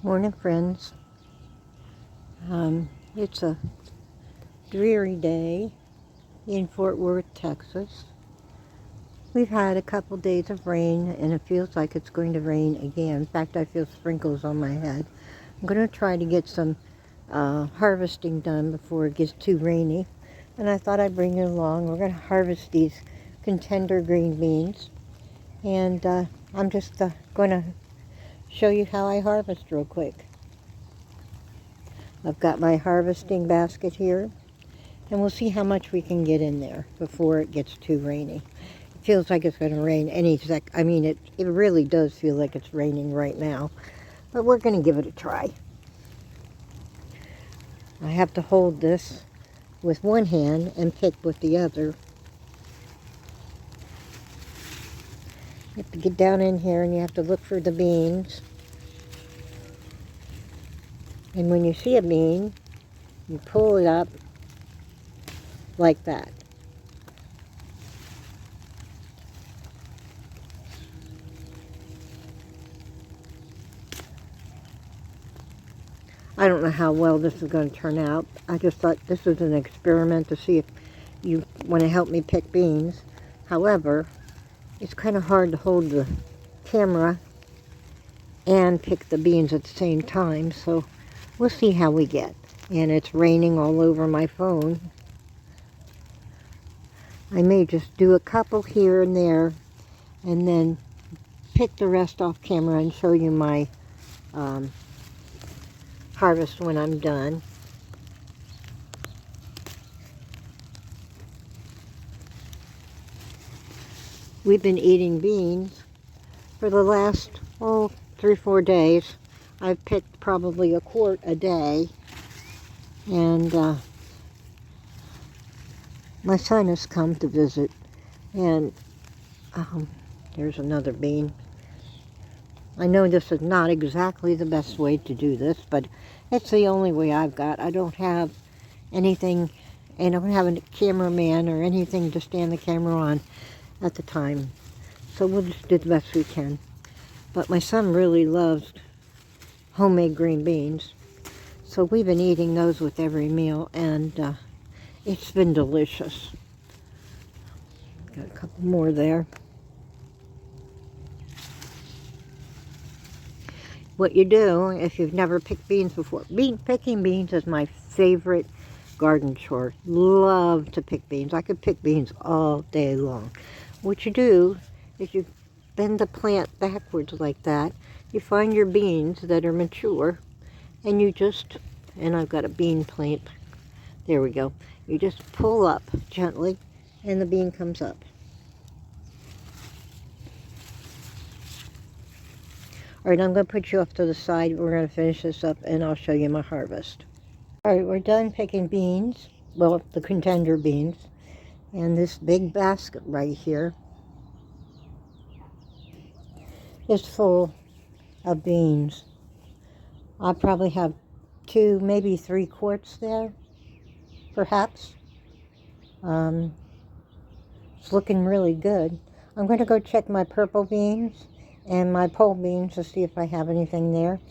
Morning, friends. It's a dreary day in Fort Worth, Texas. We've had a couple days of rain, and it feels like it's going to rain again. In fact, I feel sprinkles on my head. I'm going to try to get some harvesting done before it gets too rainy. And I thought I'd bring you along. We're going to harvest these contender green beans. And I'm just going to show you how I harvest real quick. I've got my harvesting basket here, and we'll see how much we can get in there before it gets too rainy. It feels like it's going to rain any sec. I mean, it really does feel like it's raining right now, but we're going to give it a try. I have to hold this with one hand and pick with the other. You have to get down in here and you have to look for the beans. And when you see a bean, you pull it up like that. I don't know how well this is going to turn out. I just thought this was an experiment to see if you want to help me pick beans. However, it's kind of hard to hold the camera and pick the beans at the same time, so we'll see how we get. And it's raining all over my phone. I may just do a couple here and there and then pick the rest off camera and show you my harvest when I'm done. We've been eating beans for the last 3-4 days. I've picked probably a quart a day, and my son has come to visit, and there's another bean. I know this is not exactly the best way to do this, but it's the only way I've got. I don't have anything, I don't have a cameraman or anything to stand the camera on at the time, so we'll just do the best we can. But my son really loves homemade green beans, so we've been eating those with every meal, and it's been delicious. Got a couple more there. What you do, if you've never picked beans before, picking beans is my favorite garden chore. Love to pick beans. I could pick beans all day long. What you do is you bend the plant backwards like that. You find your beans that are mature, and you just, and I've got a bean plant. There we go. You just pull up gently, and the bean comes up. All right, I'm going to put you off to the side. We're going to finish this up, and I'll show you my harvest. All right, we're done picking beans. Well, the contender beans. And this big basket right here is full of beans. I probably have 2, maybe 3 quarts there, perhaps. It's looking really good. I'm going to go check my purple beans and my pole beans to see if I have anything there.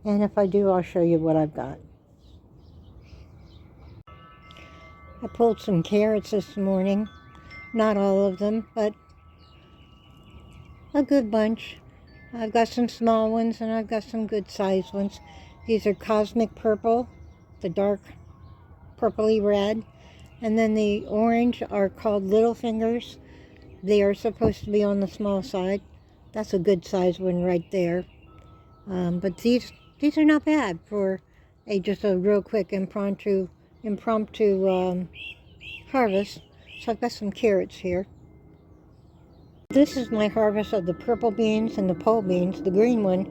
And if I do, I'll show you what I've got. I pulled some carrots this morning. Not all of them, but a good bunch. I've got some small ones and I've got some good sized ones. These are cosmic purple, the dark purpley red. And then the orange are called little fingers. They are supposed to be on the small side. That's a good sized one right there. But these are not bad for just a real quick impromptu harvest. So I've got some carrots here. This is my harvest of the purple beans and the pole beans. The green one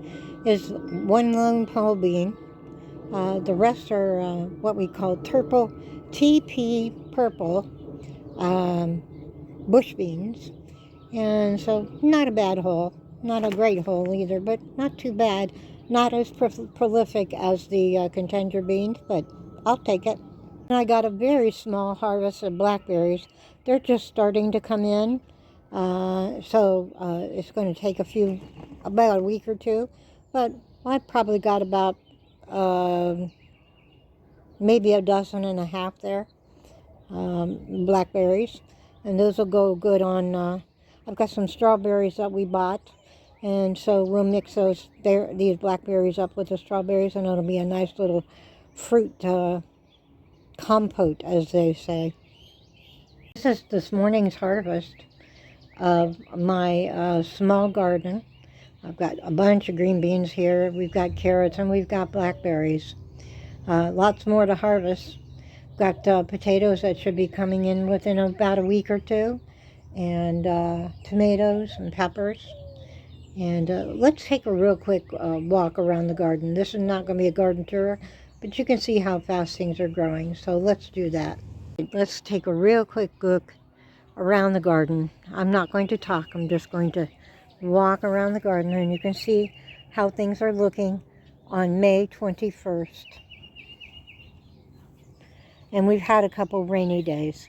is one lone pole bean. The rest are what we call TP purple bush beans. And so not a bad haul. Not a great haul either, but not too bad. Not as prolific as the contender beans, but I'll take it. And I got a very small harvest of blackberries. They're just starting to come in. So it's going to take about a week or two. But Well, I've probably got about maybe a dozen and a half there, blackberries, and those will go good on. I've got some strawberries that we bought, and so we'll mix these blackberries up with the strawberries, and it'll be a nice little fruit compote, as they say. This is this morning's harvest of my small garden. I've got a bunch of green beans here. We've got carrots and we've got blackberries. Lots more to harvest. Got potatoes that should be coming in within about a week or two, and tomatoes and peppers. And let's take a real quick walk around the garden. This is not going to be a garden tour, but you can see how fast things are growing. So let's do that. Let's take a real quick look around the garden. I'm not going to talk. I'm just going to walk around the garden, and you can see how things are looking on May 21st. And we've had a couple rainy days.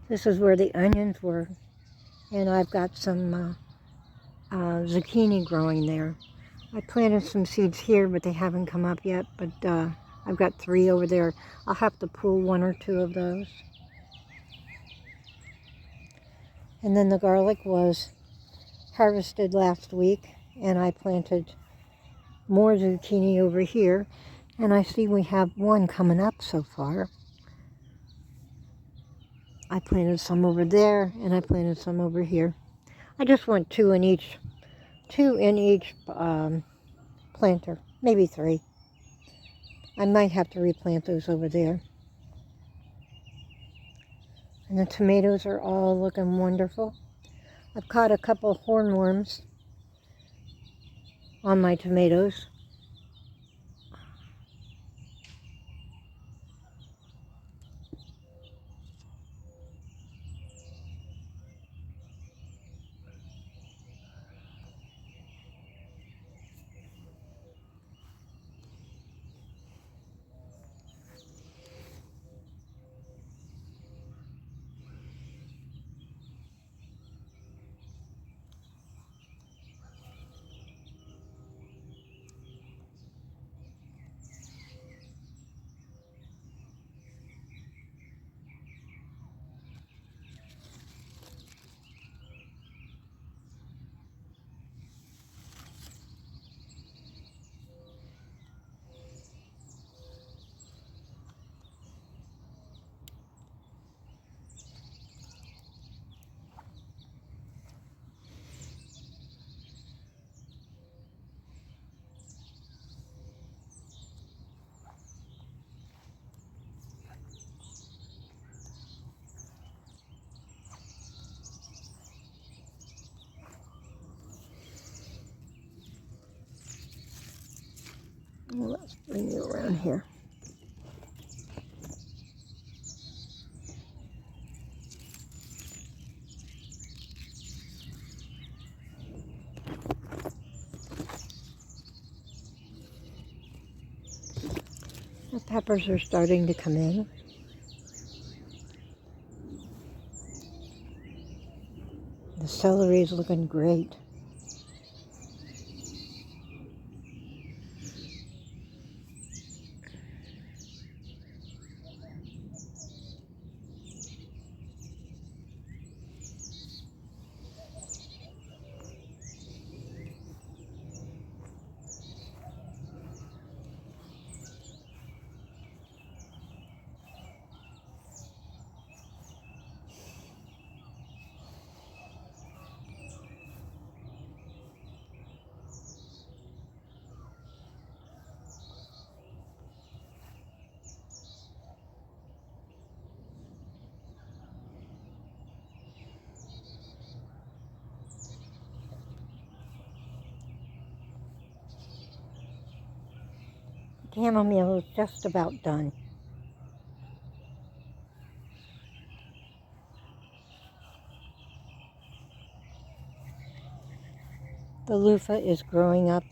This is where the onions were, and I've got some zucchini growing there. I planted some seeds here, but they haven't come up yet, but I've got 3 over there. I'll have to pull 1 or 2 of those. And then the garlic was harvested last week, and I planted more zucchini over here, and I see we have 1 coming up so far. I planted some over there, and I planted some over here. I just want 2 in each planter, maybe 3. I might have to replant those over there. And the tomatoes are all looking wonderful. I've caught a couple hornworms on my tomatoes. Let's bring you around here. The peppers are starting to come in. The celery is looking great. Chamomile is just about done. The loofah is growing up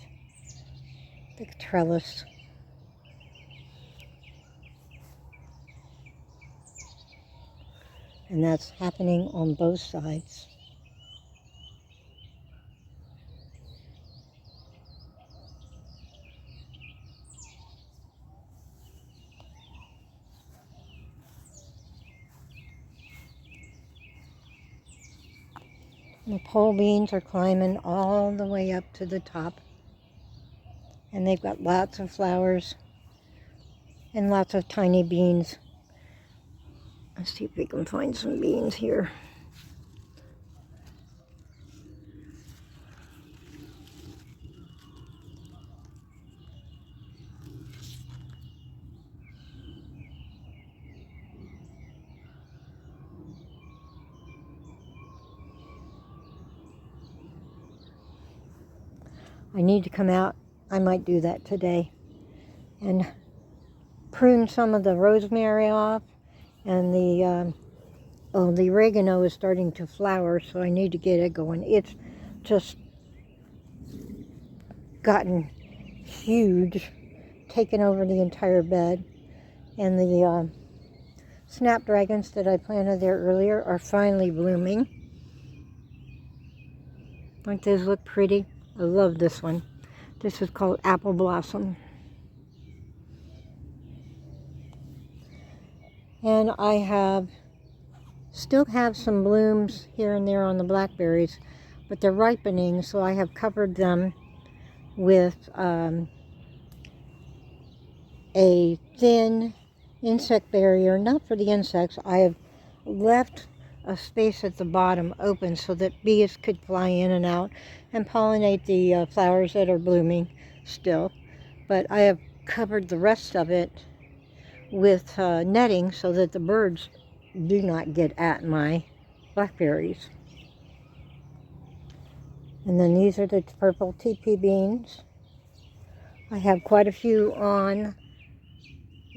the trellis. And that's happening on both sides. The pole beans are climbing all the way up to the top. And they've got lots of flowers and lots of tiny beans. Let's see if we can find some beans here. I need to come out. I might do that today and prune some of the rosemary off, and the oregano is starting to flower, so I need to get it going. It's just gotten huge, taken over the entire bed, and the snapdragons that I planted there earlier are finally blooming. Don't those look pretty? I love this one. This is called Apple Blossom. And I still have some blooms here and there on the blackberries, but they're ripening, so I have covered them with a thin insect barrier, not for the insects. I have left a space at the bottom open so that bees could fly in and out and pollinate the flowers that are blooming still. But I have covered the rest of it with netting so that the birds do not get at my blackberries. And then these are the purple TP beans. I have quite a few on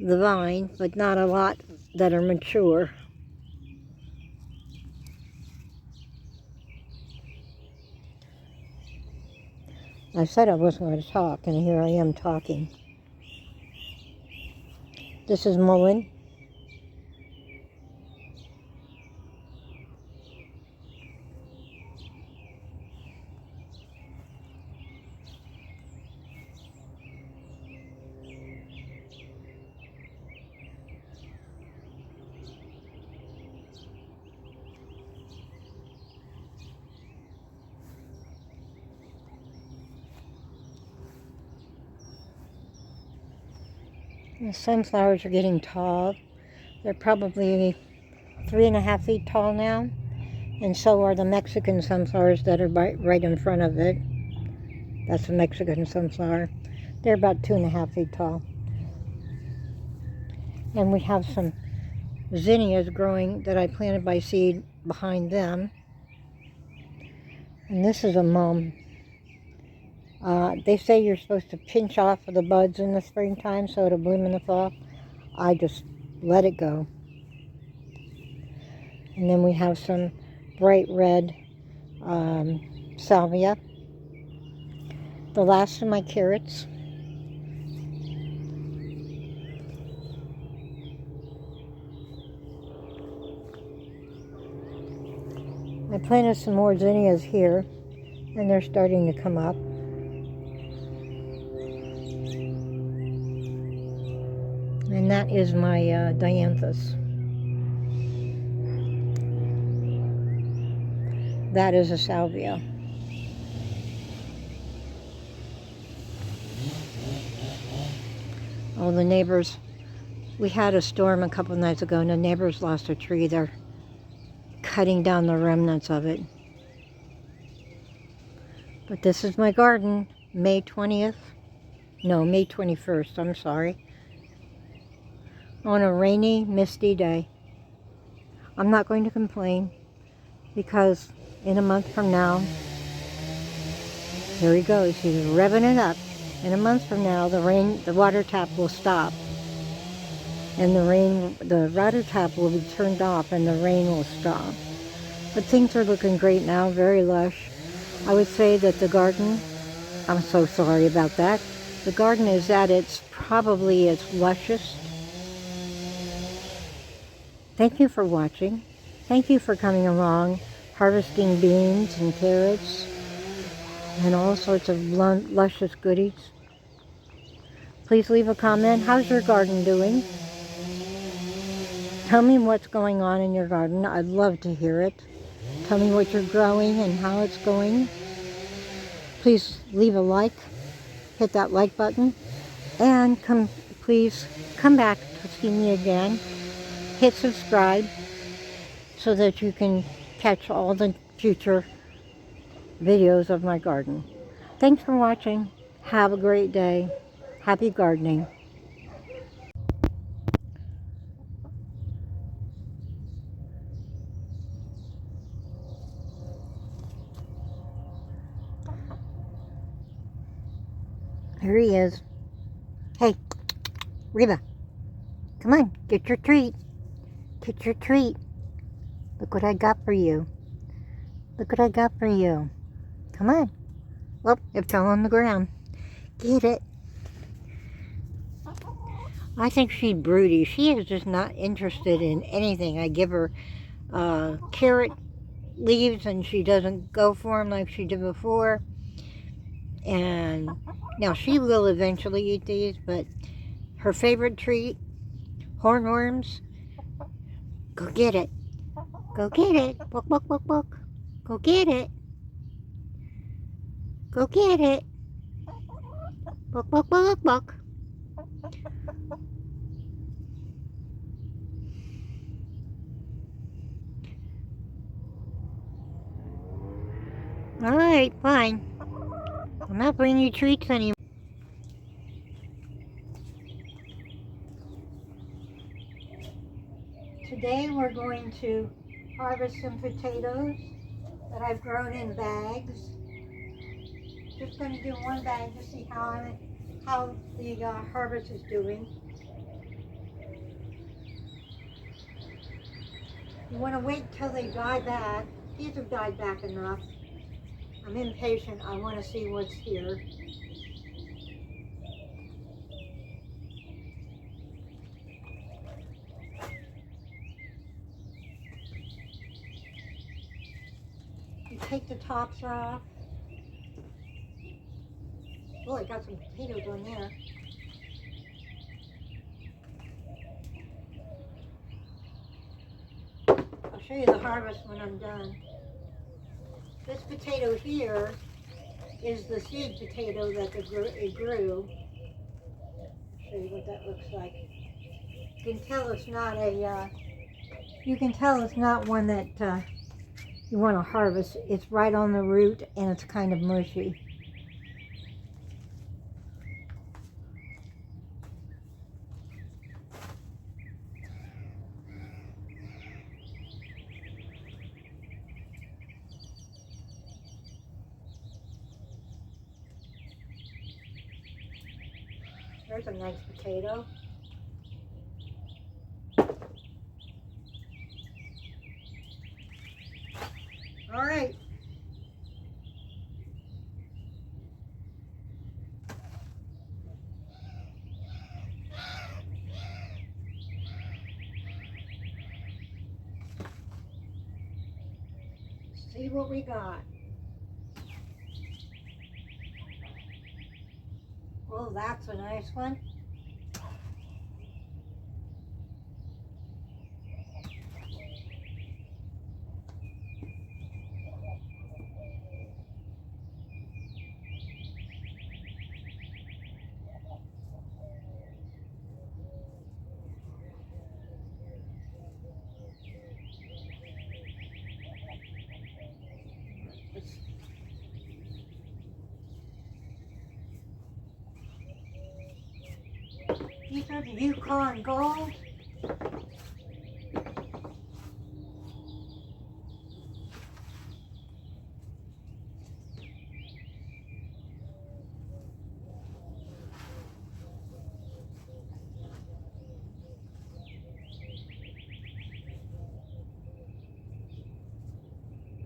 the vine, but not a lot that are mature. I said I wasn't going to talk, and here I am talking. This is mullein. The sunflowers are getting tall. They're probably 3.5 feet tall now, and so are the Mexican sunflowers that are right in front of it. That's a Mexican sunflower. They're about 2.5 feet tall. And we have some zinnias growing that I planted by seed behind them. And this is a mum. They say you're supposed to pinch off the buds in the springtime so it'll bloom in the fall. I just let it go. And then we have some bright red salvia. The last of my carrots. I planted some more zinnias here, and they're starting to come up. And that is my dianthus. That is a salvia. Oh, the neighbors. We had a storm a couple nights ago, and the neighbors lost a tree. They're cutting down the remnants of it. But this is my garden, May 20th. No, May 21st, I'm sorry. On a rainy, misty day. I'm not going to complain because in a month from now, here he goes, he's revving it up. In a month from now, the water tap will stop. And the water tap will be turned off and the rain will stop. But things are looking great now, very lush. I would say that the garden, I'm so sorry about that. The garden is at probably its lushest. Thank you for watching. Thank you for coming along, harvesting beans and carrots and all sorts of luscious goodies. Please leave a comment. How's your garden doing? Tell me what's going on in your garden. I'd love to hear it. Tell me what you're growing and how it's going. Please leave a like. Hit that like button. And please come back to see me again. Hit subscribe so that you can catch all the future videos of my garden. Thanks for watching. Have a great day. Happy gardening. Here he is. Hey, Reba, come on, get your treat. Get your treat. Look what I got for you. Look what I got for you. Come on. Oh, it fell on the ground. Get it. I think she's broody. She is just not interested in anything. I give her carrot leaves and she doesn't go for them like she did before. And now she will eventually eat these, but her favorite treat, hornworms, go get it. Go get it. Book, book, book, book. Go get it. Go get it. Book, book, book, book. Alright, fine. I'm not bringing you treats anymore. Today we're going to harvest some potatoes that I've grown in bags. Just going to do one bag to see how the harvest is doing. You want to wait till they die back. These have died back enough. I'm impatient. I want to see what's here. You take the tops off. Oh, I got some potatoes on there. I'll show you the harvest when I'm done. This potato here is the seed potato that it grew. I'll show you what that looks like. You can tell it's not one that you want to harvest. It's right on the root and it's kind of mushy. There's a nice potato. All right. See what we got. Oh, that's a nice one. These are the Yukon Gold.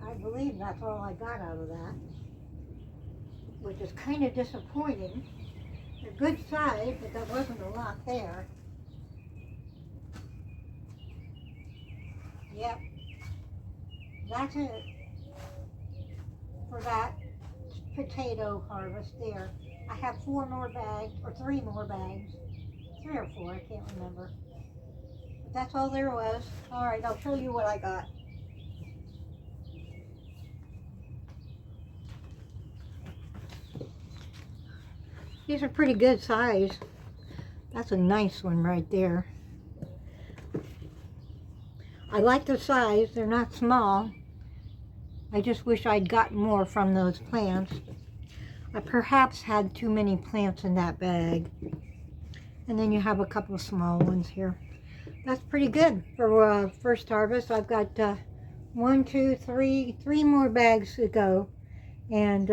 I believe that's all I got out of that, which is kind of disappointing. They're good size, but there wasn't a lot there. Yep, that's it for that potato harvest there. I have 4 more bags, or 3 more bags. 3 or 4, I can't remember. But that's all there was. All right, I'll show you what I got. These are pretty good size. That's a nice one right there. I like the size. They're not small. I just wish I'd gotten more from those plants. I perhaps had too many plants in that bag. And then you have a couple of small ones here. That's pretty good for first harvest. I've got 1, 2, 3 more bags to go. And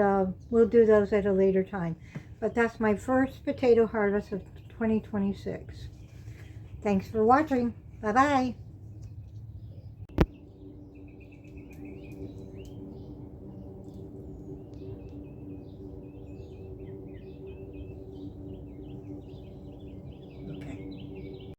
we'll do those at a later time. But that's my first potato harvest of 2026. Thanks for watching. Bye-bye.